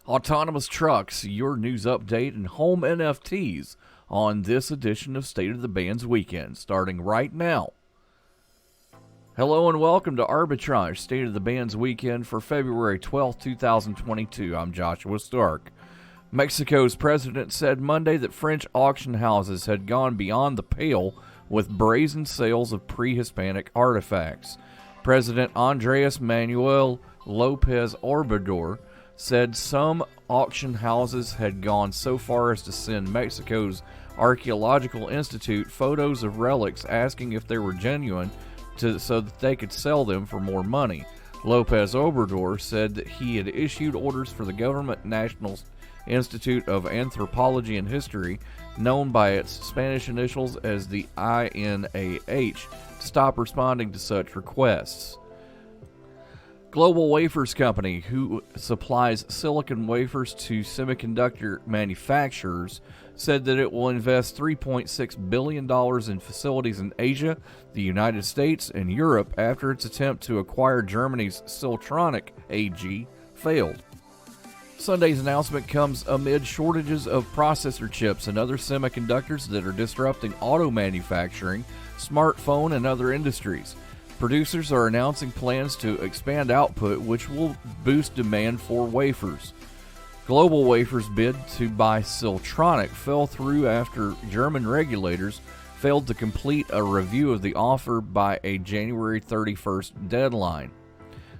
Autonomous trucks, your news update, and home NFTs on this edition of State of the Bands Weekend, starting right now. Hello and welcome to Arbitrage, State of the Bands Weekend for February 12, 2022. I'm Joshua Stark. Mexico's president said Monday that French auction houses had gone beyond the pale with brazen sales of pre-Hispanic artifacts. President Andres Manuel Lopez Obrador said some auction houses had gone so far as to send Mexico's Archaeological Institute photos of relics asking if they were genuine so that they could sell them for more money. Lopez Obrador said that he had issued orders for the Government National Institute of Anthropology and History, known by its Spanish initials as the INAH, to stop responding to such requests. Global Wafers Company, who supplies silicon wafers to semiconductor manufacturers, said that it will invest $3.6 billion in facilities in Asia, the United States, and Europe after its attempt to acquire Germany's Siltronic AG failed. Sunday's announcement comes amid shortages of processor chips and other semiconductors that are disrupting auto manufacturing, smartphone, and other industries. Producers are announcing plans to expand output, which will boost demand for wafers. Global Wafers' bid to buy Siltronic fell through after German regulators failed to complete a review of the offer by a January 31st deadline.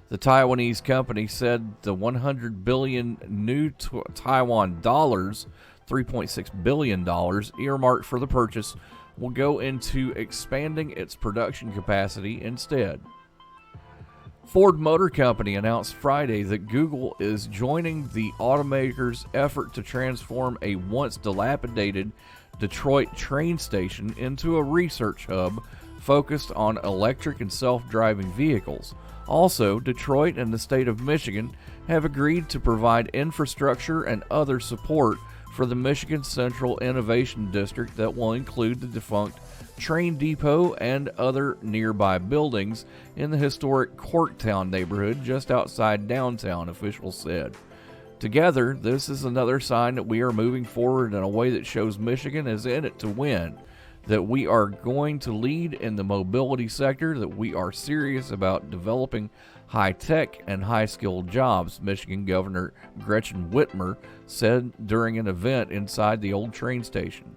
The Taiwanese company said the 100 billion new Taiwan dollars, $3.6 billion, earmarked for the purchase will go into expanding its production capacity instead. Ford Motor Company announced Friday that Google is joining the automaker's effort to transform a once dilapidated Detroit train station into a research hub focused on electric and self-driving vehicles. Also, Detroit and the state of Michigan have agreed to provide infrastructure and other support for the Michigan Central Innovation District that will include the defunct train depot and other nearby buildings in the historic Corktown neighborhood just outside downtown, officials said. Together, this is another sign that we are moving forward in a way that shows Michigan is in it to win, that we are going to lead in the mobility sector, that we are serious about developing high-tech and high-skilled jobs, Michigan Governor Gretchen Whitmer said during an event inside the old train station.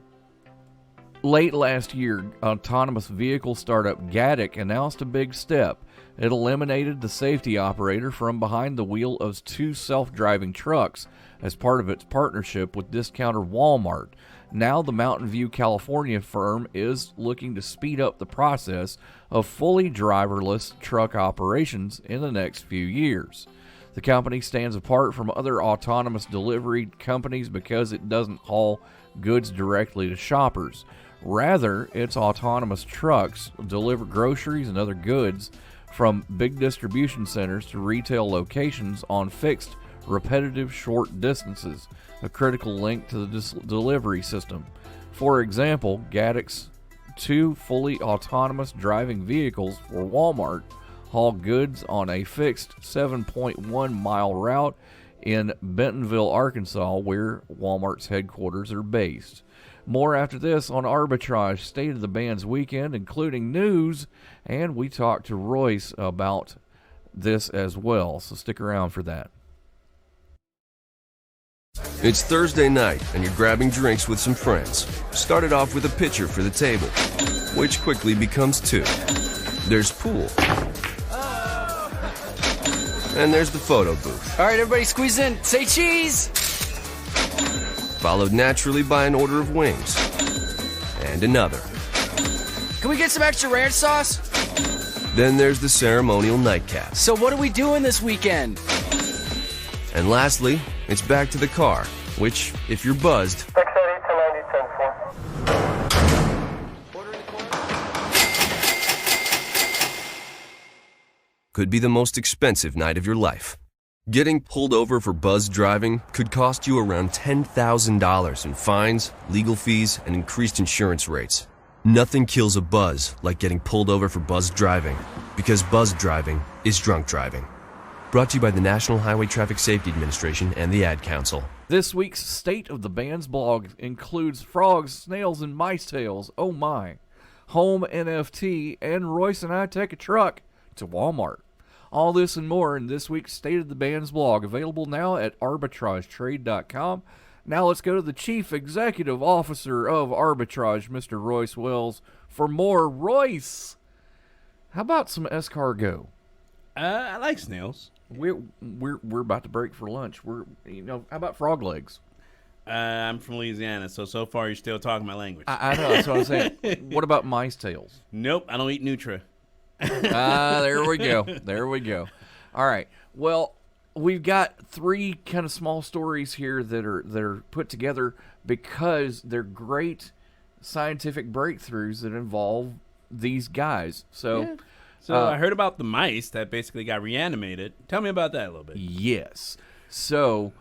Late last year, autonomous vehicle startup Gatik announced a big step. It eliminated the safety operator from behind the wheel of two self-driving trucks as part of its partnership with discounter Walmart. Now the Mountain View, California firm is looking to speed up the process of fully driverless truck operations in the next few years. The company stands apart from other autonomous delivery companies because it doesn't haul goods directly to shoppers. Rather, its autonomous trucks deliver groceries and other goods from big distribution centers to retail locations on fixed, repetitive short distances, a critical link to the delivery system. For example, Gatik's two fully autonomous driving vehicles for Walmart haul goods on a fixed 7.1 mile route in Bentonville, Arkansas, where Walmart's headquarters are based. More after this on Arbitrage, State of the Bands Weekend, including news, and we talked to Royce about this as well, so stick around for that. It's Thursday night, and you're grabbing drinks with some friends. Started off with a pitcher for the table, which quickly becomes two. There's pool. And there's the photo booth. All right, everybody squeeze in. Say cheese! Followed naturally by an order of wings. And another. Can we get some extra ranch sauce? Then there's the ceremonial nightcap. So what are we doing this weekend? And lastly, it's back to the car, which, if you're buzzed, could be the most expensive night of your life. Getting pulled over for buzz driving could cost you around $10,000 in fines, legal fees, and increased insurance rates. Nothing kills a buzz like getting pulled over for buzz driving, because buzz driving is drunk driving. Brought to you by the National Highway Traffic Safety Administration and the Ad Council. This week's State of the Bands blog includes frogs, snails, and mice tails. Oh my. Home NFT, and Royce and I take a truck to Walmart. All this and more in this week's State of the Bands blog, available now at arbitragetrade.com. Now let's go to the Chief Executive Officer of Arbitrage, Mr. Royce Wells, for more. Royce, how about some escargot? I like snails. We're about to break for lunch. How about frog legs? I'm from Louisiana, so far you're still talking my language. I know, that's what I'm saying. What about mice tails? Nope, I don't eat Nutra. There we go. There we go. All right. Well, we've got three kind of small stories here that are put together because they're great scientific breakthroughs that involve these guys. So I heard about the mice that basically got reanimated. Tell me about that a little bit. Yes. So,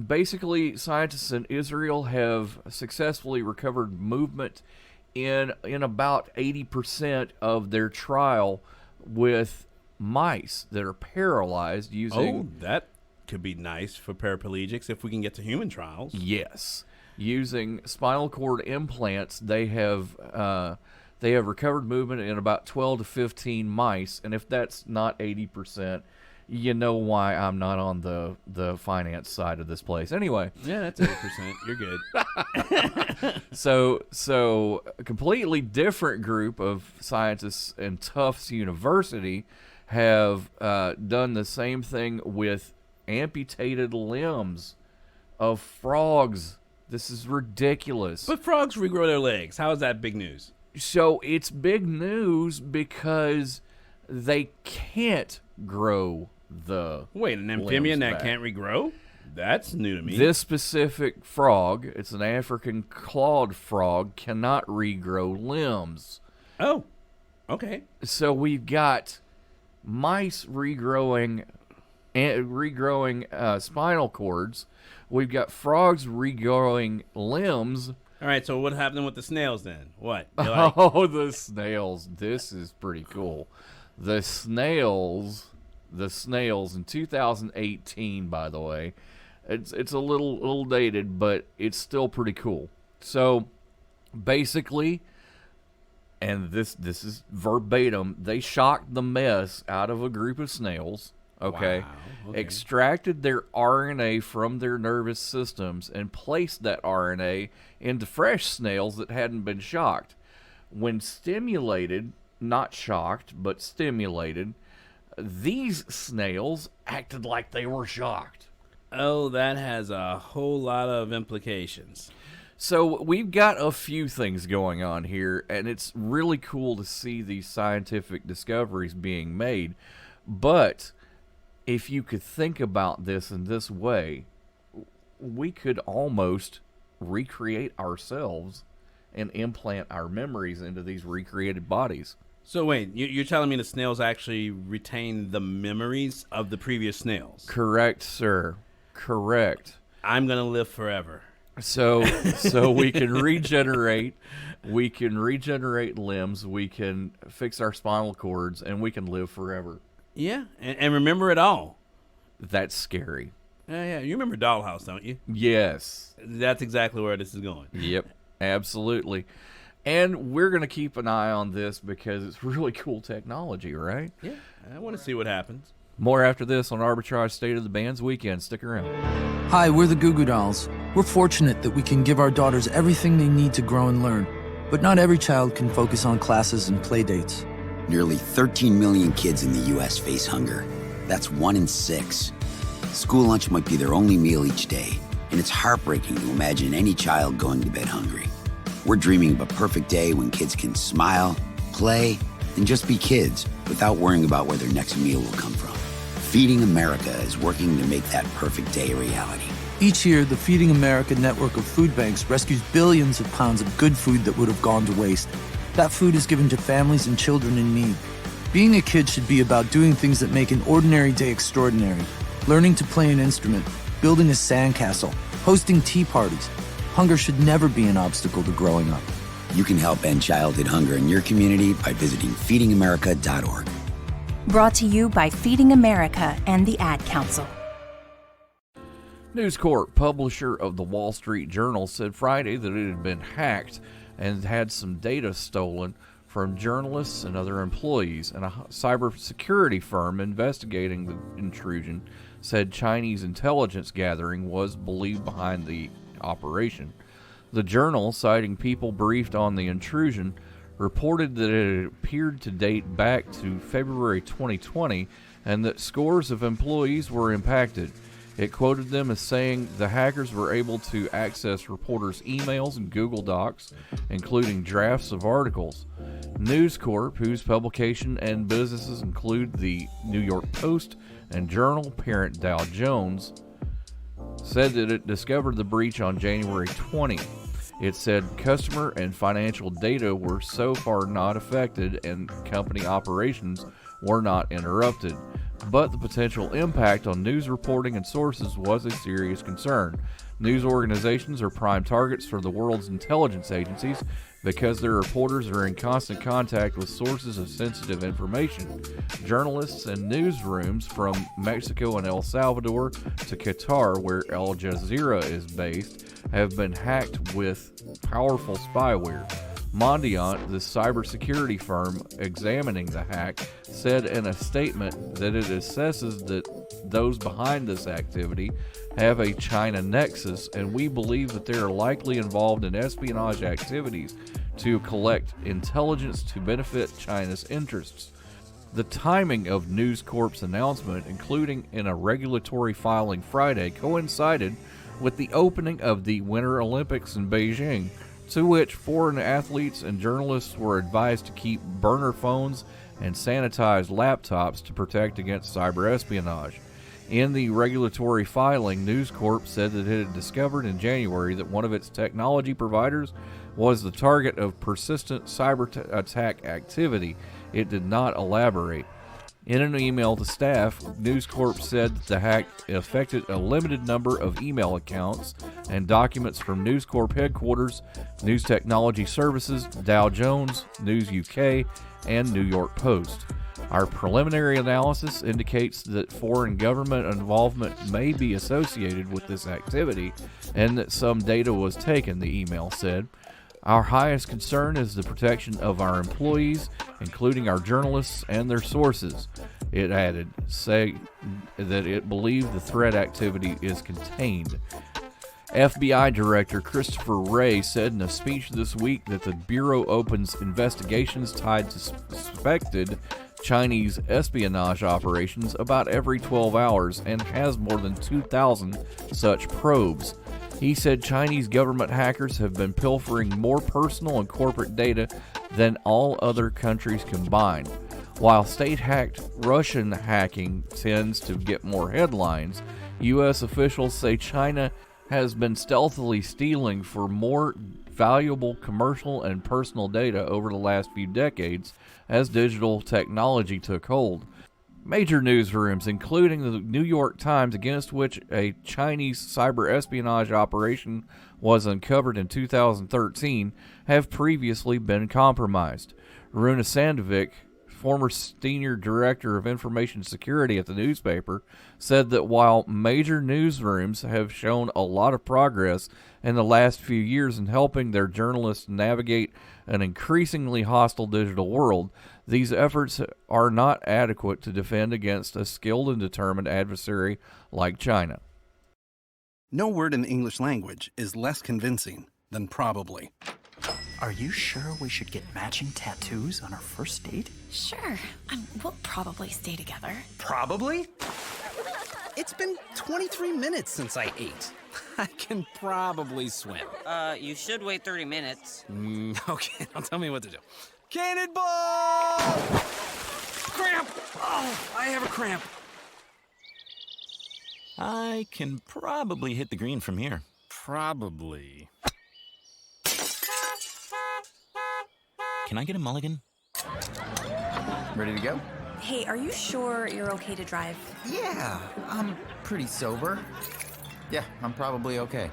basically, scientists in Israel have successfully recovered movement in about 80% of their trial with mice that are paralyzed using... Oh, that could be nice for paraplegics if we can get to human trials. Yes. Using spinal cord implants, they have recovered movement in about 12 to 15 mice, and if that's not 80%, you know why I'm not on the finance side of this place. Anyway. Yeah, that's 80%. You're good. So a completely different group of scientists in Tufts University have done the same thing with amputated limbs of frogs. This is ridiculous. But frogs regrow their legs. How is that big news? So it's big news because they can't grow the Wait, an amphibian that back. can't regrow? That's new to me. This specific frog, it's an African clawed frog, cannot regrow limbs. Oh, okay. So we've got mice regrowing spinal cords. We've got frogs regrowing limbs. All right, so what happened with the snails then? What? Oh, the snails. This is pretty cool. The snails in 2018, by the way. It's a little dated, but it's still pretty cool. So basically, and this is verbatim, they shocked the mess out of a group of snails, okay? Wow, okay. Extracted their RNA from their nervous systems and placed that RNA into fresh snails that hadn't been shocked. When stimulated, not shocked, but stimulated, these snails acted like they were shocked. Oh, that has a whole lot of implications. So we've got a few things going on here, and it's really cool to see these scientific discoveries being made. But if you could think about this in this way, we could almost recreate ourselves and implant our memories into these recreated bodies. So wait, you're telling me the snails actually retain the memories of the previous snails? Correct, sir. Correct. I'm going to live forever. So we can regenerate. We can regenerate limbs. We can fix our spinal cords, and we can live forever. Yeah, and remember it all. That's scary. Yeah, you remember Dollhouse, don't you? Yes. That's exactly where this is going. Yep, absolutely. And we're going to keep an eye on this because it's really cool technology, right? Yeah, I want to see what happens. More after this on Arbitrage State of the Bands Weekend. Stick around. Hi, we're the Goo Goo Dolls. We're fortunate that we can give our daughters everything they need to grow and learn. But not every child can focus on classes and play dates. Nearly 13 million kids in the U.S. face hunger. That's 1 in 6. School lunch might be their only meal each day, and it's heartbreaking to imagine any child going to bed hungry. We're dreaming of a perfect day when kids can smile, play, and just be kids without worrying about where their next meal will come from. Feeding America is working to make that perfect day a reality. Each year, the Feeding America network of food banks rescues billions of pounds of good food that would have gone to waste. That food is given to families and children in need. Being a kid should be about doing things that make an ordinary day extraordinary. Learning to play an instrument, building a sandcastle, hosting tea parties. Hunger should never be an obstacle to growing up. You can help end childhood hunger in your community by visiting feedingamerica.org. Brought to you by Feeding America and the Ad Council. News Corp, publisher of the Wall Street Journal, said Friday that it had been hacked and had some data stolen from journalists and other employees, and a cybersecurity firm investigating the intrusion said Chinese intelligence gathering was believed behind the operation. The Journal, citing people briefed on the intrusion, reported that it appeared to date back to February 2020 and that scores of employees were impacted. It quoted them as saying the hackers were able to access reporters' emails and Google Docs, including drafts of articles. News Corp, whose publication and businesses include the New York Post and Journal parent Dow Jones, said that it discovered the breach on January 20. It said customer and financial data were so far not affected and company operations were not interrupted. But the potential impact on news reporting and sources was a serious concern. News organizations are prime targets for the world's intelligence agencies because their reporters are in constant contact with sources of sensitive information. Journalists and newsrooms from Mexico and El Salvador to Qatar, where Al Jazeera is based, have been hacked with powerful spyware. Mondiant, the cybersecurity firm examining the hack, said in a statement that it assesses that those behind this activity have a China nexus, and we believe that they are likely involved in espionage activities to collect intelligence to benefit China's interests. The timing of News Corp's announcement, including in a regulatory filing Friday, coincided with the opening of the Winter Olympics in Beijing, to which foreign athletes and journalists were advised to keep burner phones and sanitized laptops to protect against cyber espionage. In the regulatory filing, News Corp said that it had discovered in January that one of its technology providers was the target of persistent cyber attack activity. It did not elaborate. In an email to staff, News Corp said that the hack affected a limited number of email accounts and documents from News Corp headquarters, News Technology Services, Dow Jones, News UK, and New York Post. Our preliminary analysis indicates that foreign government involvement may be associated with this activity and that some data was taken, the email said. Our highest concern is the protection of our employees, including our journalists and their sources, it added, saying that it believed the threat activity is contained. FBI Director Christopher Wray said in a speech this week that the Bureau opens investigations tied to suspected Chinese espionage operations about every 12 hours and has more than 2,000 such probes. He said Chinese government hackers have been pilfering more personal and corporate data than all other countries combined. While state-hacked Russian hacking tends to get more headlines, U.S. officials say China has been stealthily stealing for more valuable commercial and personal data over the last few decades as digital technology took hold. Major newsrooms, including the New York Times, against which a Chinese cyber espionage operation was uncovered in 2013, have previously been compromised. Runa Sandovic, former senior director of information security at the newspaper, said that while major newsrooms have shown a lot of progress in the last few years in helping their journalists navigate an increasingly hostile digital world, these efforts are not adequate to defend against a skilled and determined adversary like China. No word in the English language is less convincing than probably. Are you sure we should get matching tattoos on our first date? Sure. We'll probably stay together. Probably? It's been 23 minutes since I ate. I can probably swim. You should wait 30 minutes. Okay, now tell me what to do. Cannonball! Cramp! Oh, I have a cramp. I can probably hit the green from here. Probably. Can I get a mulligan? Ready to go? Hey, are you sure you're okay to drive? Yeah, I'm pretty sober. Yeah, I'm probably okay.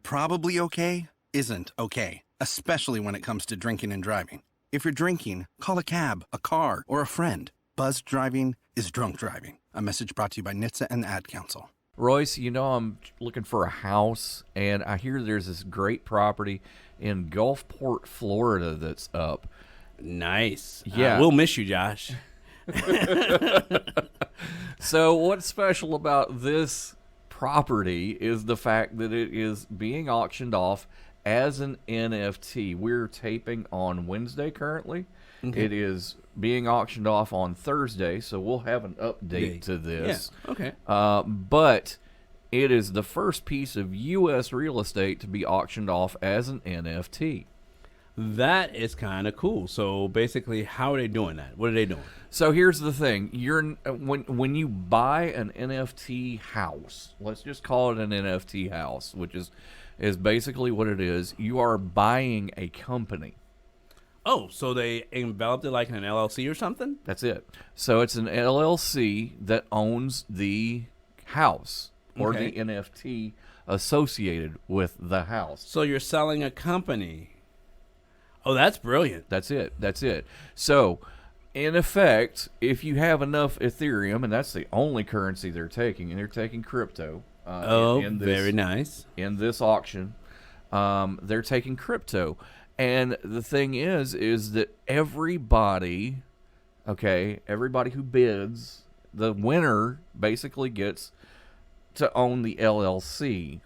Probably okay isn't okay, especially when it comes to drinking and driving. If you're drinking, call a cab, a car, or a friend. Buzzed driving is drunk driving. A message brought to you by NHTSA and the Ad Council. Royce, you know I'm looking for a house, and I hear there's this great property in Gulfport, Florida that's up. Nice. Yeah. We'll miss you, Josh. So what's special about this property is the fact that it is being auctioned off as an NFT. We're taping on Wednesday currently. Okay. It is being auctioned off on Thursday, so we'll have an update to this. Yeah, okay. But it is the first piece of U.S. real estate to be auctioned off as an NFT. That is kind of cool. So basically, how are they doing that? What are they doing? So here's the thing: when you buy an NFT house, let's just call it an NFT house, which is basically what it is. You are buying a company. Oh, so they enveloped it like an LLC or something? That's it. So it's an LLC that owns the house or the NFT associated with the house. So you're selling a company. Oh, that's brilliant. That's it. So, in effect, if you have enough Ethereum, and that's the only currency they're taking, and they're taking crypto. Very nice. In this auction, they're taking crypto. And the thing is that everybody who bids, the winner basically gets to own the LLC,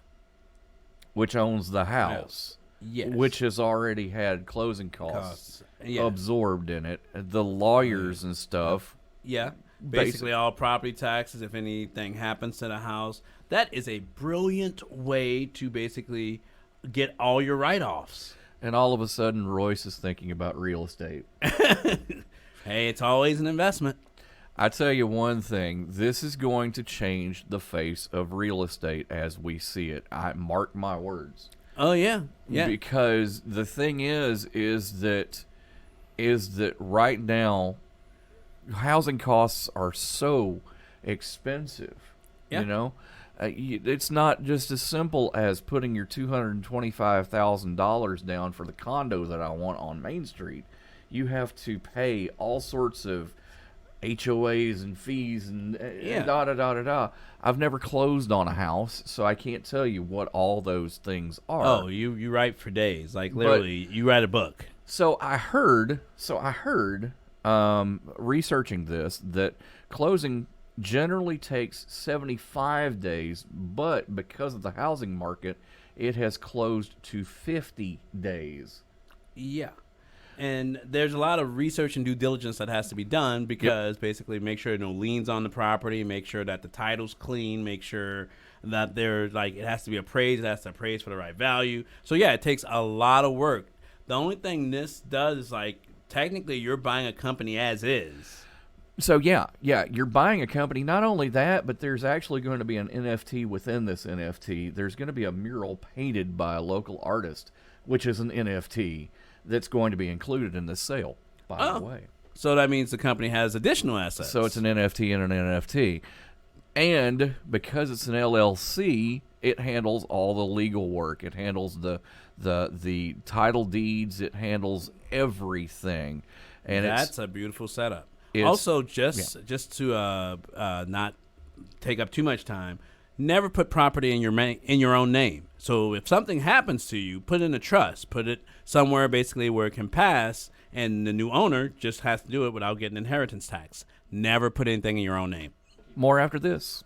which owns the house. Yes. Which has already had closing costs absorbed in it. The lawyers and stuff. Yeah. Basically all property taxes if anything happens to the house. That is a brilliant way to basically get all your write-offs. And all of a sudden, Royce is thinking about real estate. Hey, it's always an investment. I tell you one thing, this is going to change the face of real estate as we see it. I mark my words. Oh, yeah. Yeah. Because the thing is that right now, housing costs are so expensive. Yeah. You know? It's not just as simple as putting your $225,000 down for the condo that I want on Main Street. You have to pay all sorts of HOAs and fees and da-da-da-da-da. I've never closed on a house, so I can't tell you what all those things are. Oh, you write for days. Like, literally, you write a book. So I heard, researching this, that closing generally takes 75 days, but because of the housing market, it has closed to 50 days. Yeah. And there's a lot of research and due diligence that has to be done because basically make sure no liens on the property, make sure that the title's clean, make sure that it has to be appraised, it has to appraise for the right value. So yeah, it takes a lot of work. The only thing this does is technically you're buying a company as is. So yeah, you're buying a company. Not only that, but there's actually going to be an NFT within this NFT. There's going to be a mural painted by a local artist, which is an NFT that's going to be included in this sale, by the way. So that means the company has additional assets. So it's an NFT and an NFT. And because it's an LLC, it handles all the legal work. It handles the title deeds. It handles everything. And that's a beautiful setup. Also, just to not take up too much time, never put property in your own name. So if something happens to you, put it in a trust. Put it somewhere basically where it can pass, and the new owner just has to do it without getting inheritance tax. Never put anything in your own name. More after this.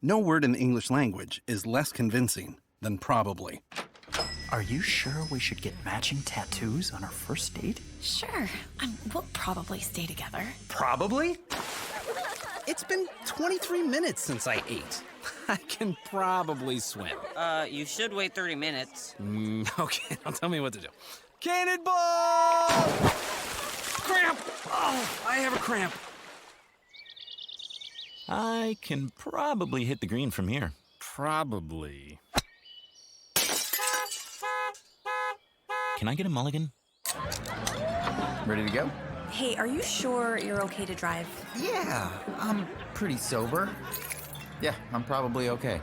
No word in the English language is less convincing than probably. Are you sure we should get matching tattoos on our first date? Sure. We'll probably stay together. Probably? It's been 23 minutes since I ate. I can probably swim. You should wait 30 minutes. Okay, now tell me what to do. Cannonball! Cramp! Oh, I have a cramp. I can probably hit the green from here. Probably. Can I get a mulligan? Ready to go? Hey, are you sure you're okay to drive? Yeah, I'm pretty sober. Yeah, I'm probably okay.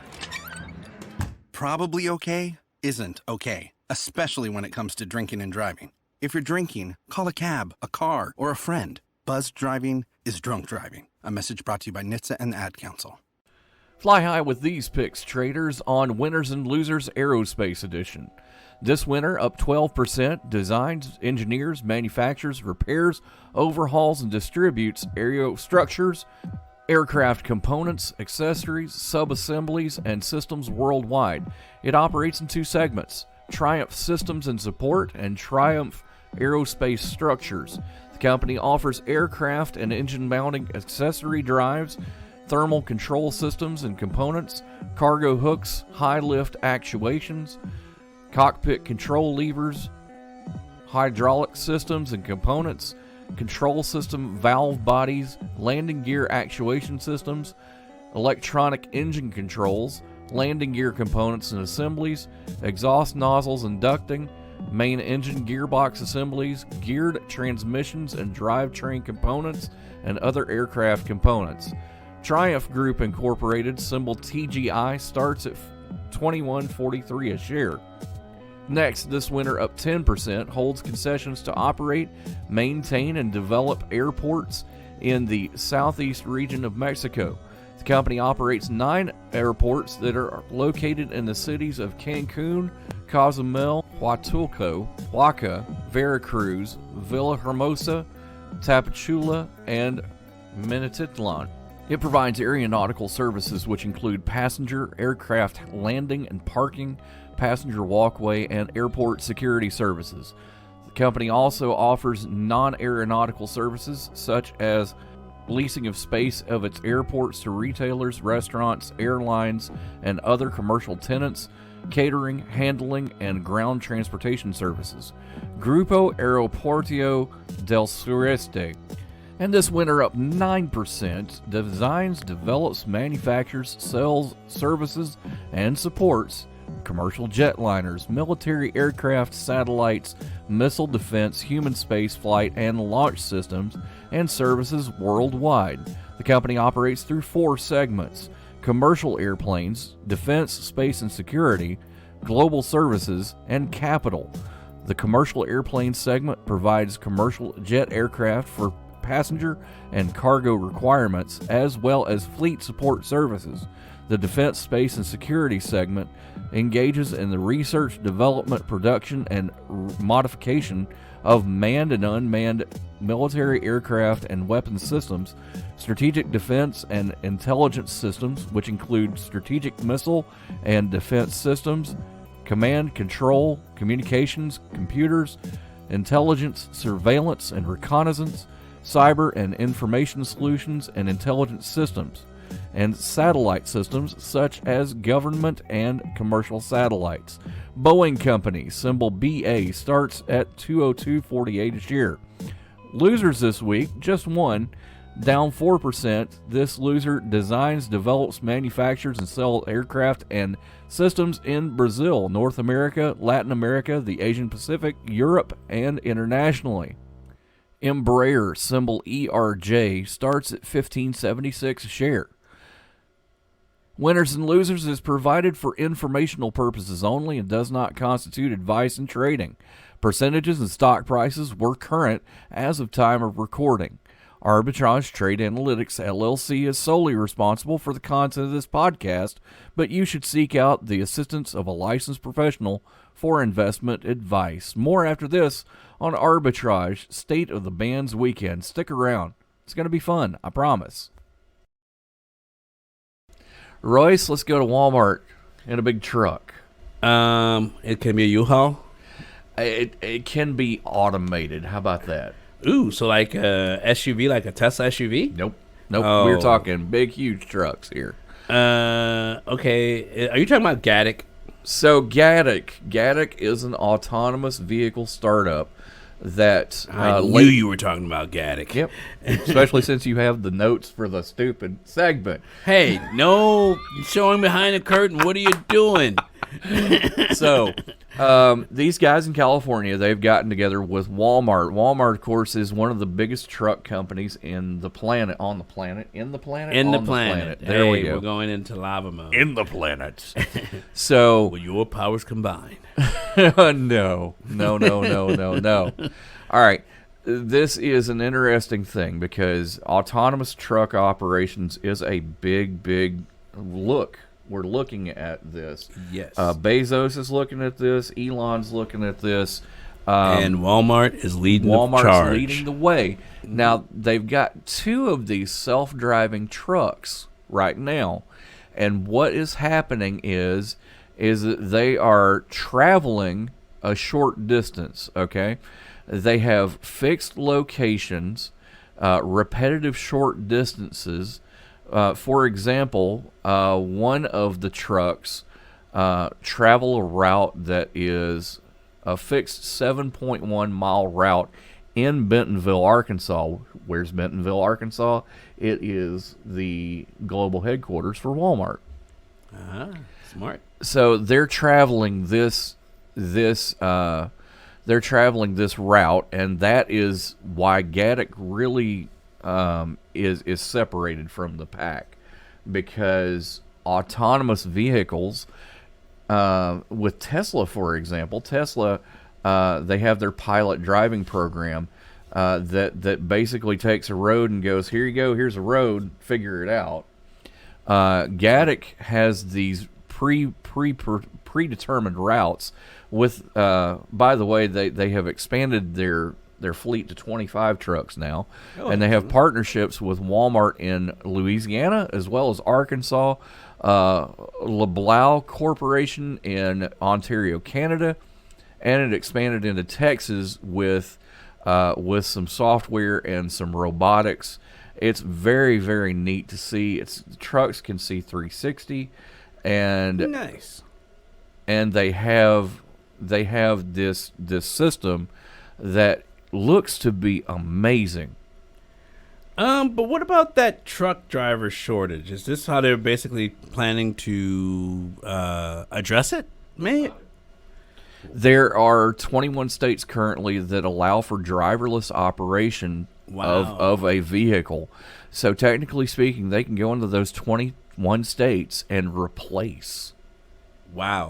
Probably okay isn't okay, especially when it comes to drinking and driving. If you're drinking, call a cab, a car, or a friend. Buzzed driving is drunk driving. A message brought to you by NHTSA and the Ad Council. Fly high with these picks, traders, on Winners and Losers Aerospace Edition. This winter, up 12%, designs, engineers, manufactures, repairs, overhauls, and distributes aero structures, aircraft components, accessories, sub-assemblies, and systems worldwide. It operates in two segments: Triumph Systems and Support and Triumph Aerospace Structures. The company offers aircraft and engine mounting accessory drives, thermal control systems and components, cargo hooks, high lift actuations, cockpit control levers, hydraulic systems and components, control system valve bodies, landing gear actuation systems, electronic engine controls, landing gear components and assemblies, exhaust nozzles and ducting, main engine gearbox assemblies, geared transmissions and drivetrain components, and other aircraft components. Triumph Group Incorporated, symbol TGI, starts at $21.43 a share. Next, this winter, up 10%, holds concessions to operate, maintain, and develop airports in the southeast region of Mexico. The company operates 9 airports that are located in the cities of Cancun, Cozumel, Huatulco, Huaca, Veracruz, Villahermosa, Tapachula, and Minatitlan. It provides aeronautical services which include passenger aircraft landing and parking, passenger walkway, and airport security services. The company also offers non-aeronautical services such as leasing of space of its airports to retailers, restaurants, airlines, and other commercial tenants, catering, handling, and ground transportation services. Grupo Aeroporto del Sureste. And this winter, up 9%, designs, develops, manufactures, sells, services, and supports commercial jetliners, military aircraft, satellites, missile defense, human space flight, and launch systems and services worldwide. The company operates through 4 segments: commercial airplanes, defense, space and security, global services, and capital. The commercial airplane segment provides commercial jet aircraft for passenger and cargo requirements, as well as fleet support services. The defense, space, and security segment engages in the research, development, production, and modification of manned and unmanned military aircraft and weapons systems, strategic defense and intelligence systems, which include strategic missile and defense systems, command, control, communications, computers, intelligence, surveillance and reconnaissance, cyber and information solutions and intelligence systems, and satellite systems such as government and commercial satellites. Boeing Company, symbol BA, starts at $202.48 a share. Losers this week, just one, down 4%. This loser designs, develops, manufactures, and sells aircraft and systems in Brazil, North America, Latin America, the Asian Pacific, Europe, and internationally. Embraer, symbol ERJ, starts at $15.76 a share. Winners and Losers is provided for informational purposes only and does not constitute advice in trading. Percentages and stock prices were current as of time of recording. Arbitrage Trade Analytics LLC is solely responsible for the content of this podcast, but you should seek out the assistance of a licensed professional for investment advice. More after this on Arbitrage, State of the Bands Weekend. Stick around. It's going to be fun, I promise. Royce, let's go to Walmart in a big truck. It can be a U-Haul? It can be automated. How about that? Ooh, so like a SUV, like a Tesla SUV? Nope. Oh. We're talking big, huge trucks here. Okay. Are you talking about Gatik? So Gatik is an autonomous vehicle startup that I knew you were talking about Gatik. Yep. Especially since you have the notes for the stupid segment. Hey, no showing behind the curtain. What are you doing? So, these guys in California, they've gotten together with Walmart. Walmart, of course, is one of the biggest truck companies in the planet. There we go. We're going into lava mode. In the planet. So, will your powers combine? No. All right. This is an interesting thing because autonomous truck operations is a big look. We're looking at this. Yes. Bezos is looking at this. Elon's looking at this. And Walmart is leading the charge. Walmart's leading the way. Now, they've got 2 of these self-driving trucks right now. And what is happening is that they are traveling a short distance, okay? They have fixed locations, repetitive short distances. For example, one of the trucks travel a route that is a fixed 7.1 mile route in Bentonville, Arkansas. Where's Bentonville, Arkansas? It is the global headquarters for Walmart. Smart. So they're traveling this route, and that is why Gaddick really is separated from the pack, because autonomous vehicles, with Tesla, for example, they have their pilot driving program that basically takes a road and goes, here you go, here's a road, figure it out. Gaddick has these predetermined routes. With by the way, they have expanded their fleet to 25 trucks now, and they have partnerships with Walmart in Louisiana as well as Arkansas, LeBlanc Corporation in Ontario, Canada, and it expanded into Texas with some software and some robotics. It's very, very neat to see. Trucks can see 360, and nice. And they have this system that looks to be amazing. But what about that truck driver shortage? Is this how they're basically planning to address it? Man. There are 21 states currently that allow for driverless operation of a vehicle. So technically speaking, they can go into those 21 states and replace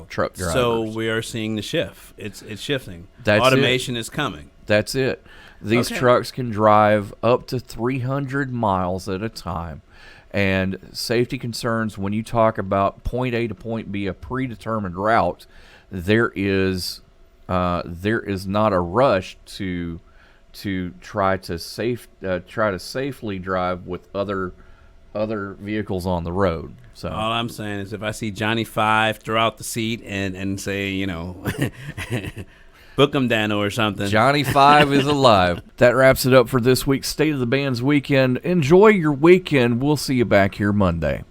truck drivers. So we are seeing the shift. It's shifting. That's Automation is coming. That's it. These trucks can drive up to 300 miles at a time. And safety concerns, when you talk about point A to point B, a predetermined route, there is not a rush to try to safely drive with other vehicles on the road. So all I'm saying is, if I see Johnny Five throw out the seat and say, book him, Dano, or something. Johnny Five is alive. That wraps it up for this week's State of the Bands Weekend. Enjoy your weekend. We'll see you back here Monday.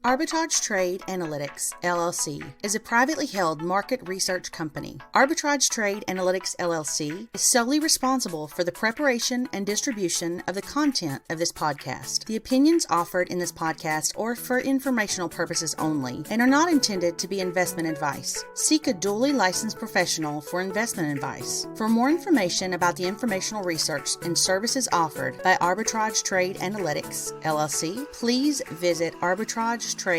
Arbitrage Trade Analytics, LLC, is a privately held market research company. Arbitrage Trade Analytics, LLC, is solely responsible for the preparation and distribution of the content of this podcast. The opinions offered in this podcast are for informational purposes only and are not intended to be investment advice. Seek a duly licensed professional for investment advice. For more information about the informational research and services offered by Arbitrage Trade Analytics, LLC, please visit Arbitrage Trade